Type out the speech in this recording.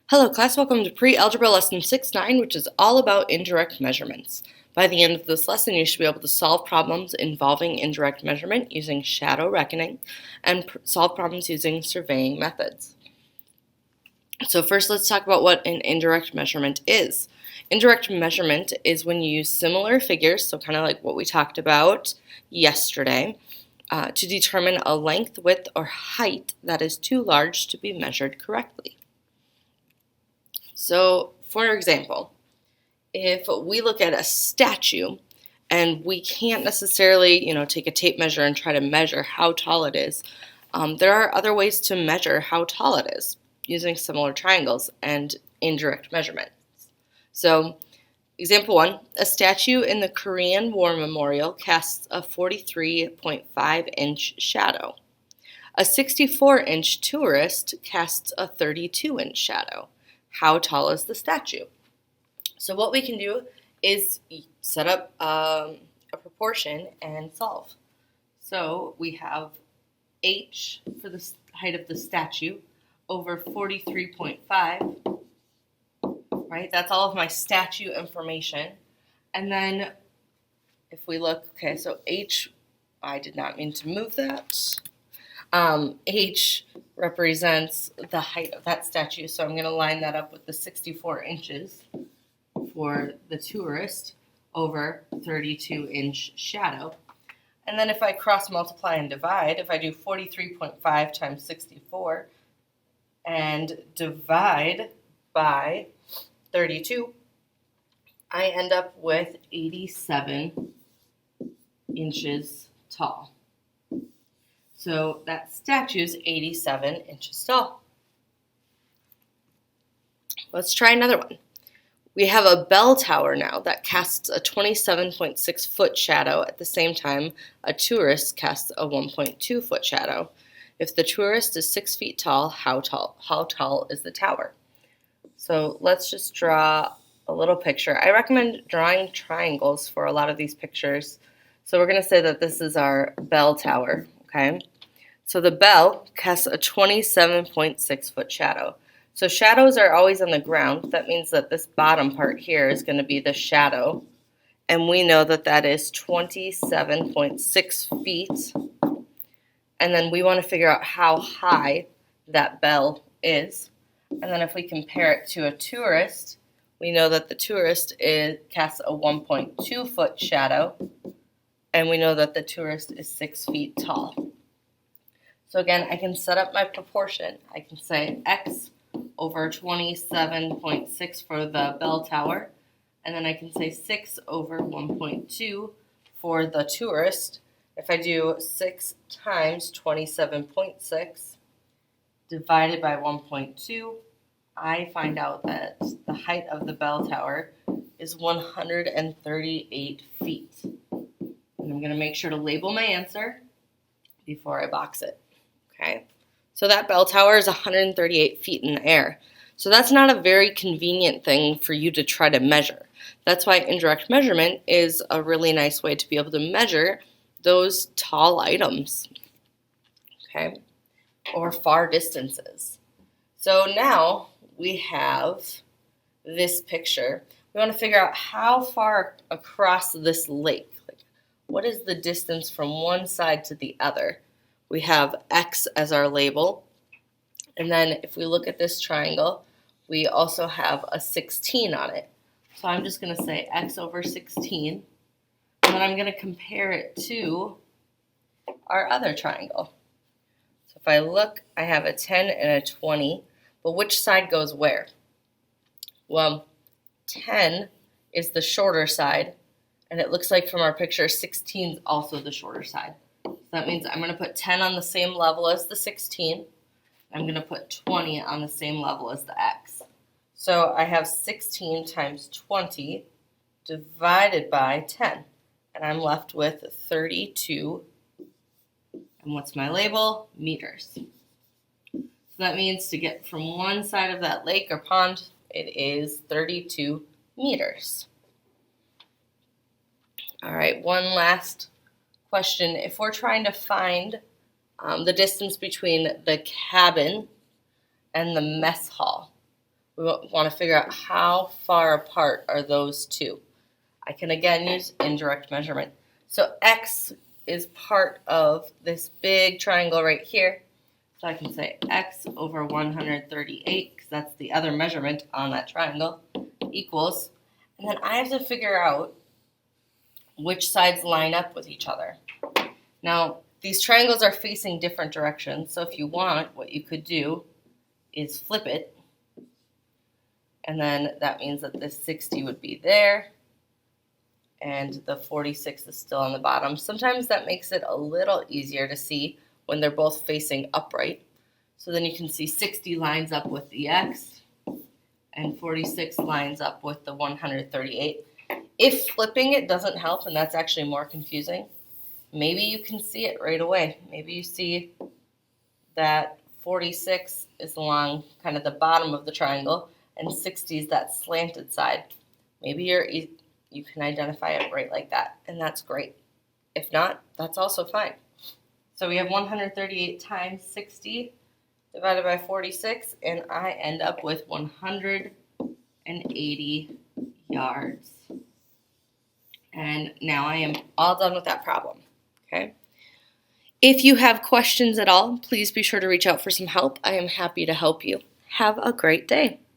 Hello class, welcome to Pre-Algebra Lesson 6-9, which is all about indirect measurements. By the end of this lesson, you should be able to solve problems involving indirect measurement using shadow reckoning and solve problems using surveying methods. So first, let's talk about what an indirect measurement is. Indirect measurement is when you use similar figures, so kind of like what we talked about yesterday, to determine a length, width, or height that is too large to be measured correctly. So, for example, if we look at a statue and we can't necessarily, take a tape measure and try to measure how tall it is, there are other ways to measure how tall it is using similar triangles and indirect measurements. So, example 1, a statue in the Korean War Memorial casts a 43.5-inch shadow. A 64-inch tourist casts a 32-inch shadow. How tall is the statue? So what we can do is set up a proportion and solve. So we have h for the height of the statue over 43.5, right? That's all of my statue information. And then if we look, okay, so h, I did not mean to move that. H represents the height of that statue, so I'm going to line that up with the 64 inches for the tourist over 32-inch shadow. And then if I cross multiply and divide, if I do 43.5 times 64 and divide by 32, I end up with 87 inches tall. So that statue is 87 inches tall. Let's try another one. We have a bell tower now that casts a 27.6-foot shadow at the same time a tourist casts a 1.2-foot shadow. If the tourist is 6 feet tall, how tall is the tower? So let's just draw a little picture. I recommend drawing triangles for a lot of these pictures. So we're going to say that this is our bell tower, okay? So the bell casts a 27.6-foot shadow. So shadows are always on the ground. That means that this bottom part here is going to be the shadow. And we know that that is 27.6 feet. And then we want to figure out how high that bell is. And then if we compare it to a tourist, we know that the tourist casts a 1.2-foot shadow. And we know that the tourist is 6 feet tall. So again, I can set up my proportion. I can say x over 27.6 for the bell tower, and then I can say 6 over 1.2 for the tourist. If I do 6 times 27.6 divided by 1.2, I find out that the height of the bell tower is 138 feet. And I'm going to make sure to label my answer before I box it. Okay, so that bell tower is 138 feet in the air. So that's not a very convenient thing for you to try to measure. That's why indirect measurement is a really nice way to be able to measure those tall items, okay, or far distances. So now we have this picture. We want to figure out how far across this lake, like what is the distance from one side to the other. We have x as our label, and then if we look at this triangle, we also have a 16 on it. So I'm just going to say x over 16, and then I'm going to compare it to our other triangle. So if I look, I have a 10 and a 20, but which side goes where? Well, 10 is the shorter side, and it looks like from our picture 16 is also the shorter side. So that means I'm going to put 10 on the same level as the 16. I'm going to put 20 on the same level as the x. So I have 16 times 20 divided by 10. And I'm left with 32. And what's my label? Meters. So that means to get from one side of that lake or pond, it is 32 meters. All right, one last question. If we're trying to find the distance between the cabin and the mess hall, We want to figure out how far apart are those two. I can again use indirect measurement. So x is part of this big triangle right here. So I can say x over 138, because that's the other measurement on that triangle, equals, and then I have to figure out which sides line up with each other. Now, these triangles are facing different directions, so if you want, what you could do is flip it, and then that means that this 60 would be there, and the 46 is still on the bottom. Sometimes that makes it a little easier to see when they're both facing upright. So then you can see 60 lines up with the x, and 46 lines up with the 138. If flipping it doesn't help, and that's actually more confusing, maybe you can see it right away. Maybe you see that 46 is along kind of the bottom of the triangle, and 60 is that slanted side. Maybe you can identify it right like that, and that's great. If not, that's also fine. So we have 138 times 60 divided by 46, and I end up with 180 yards. And now I am all done with that problem, okay? If you have questions at all, please be sure to reach out for some help. I am happy to help you. Have a great day.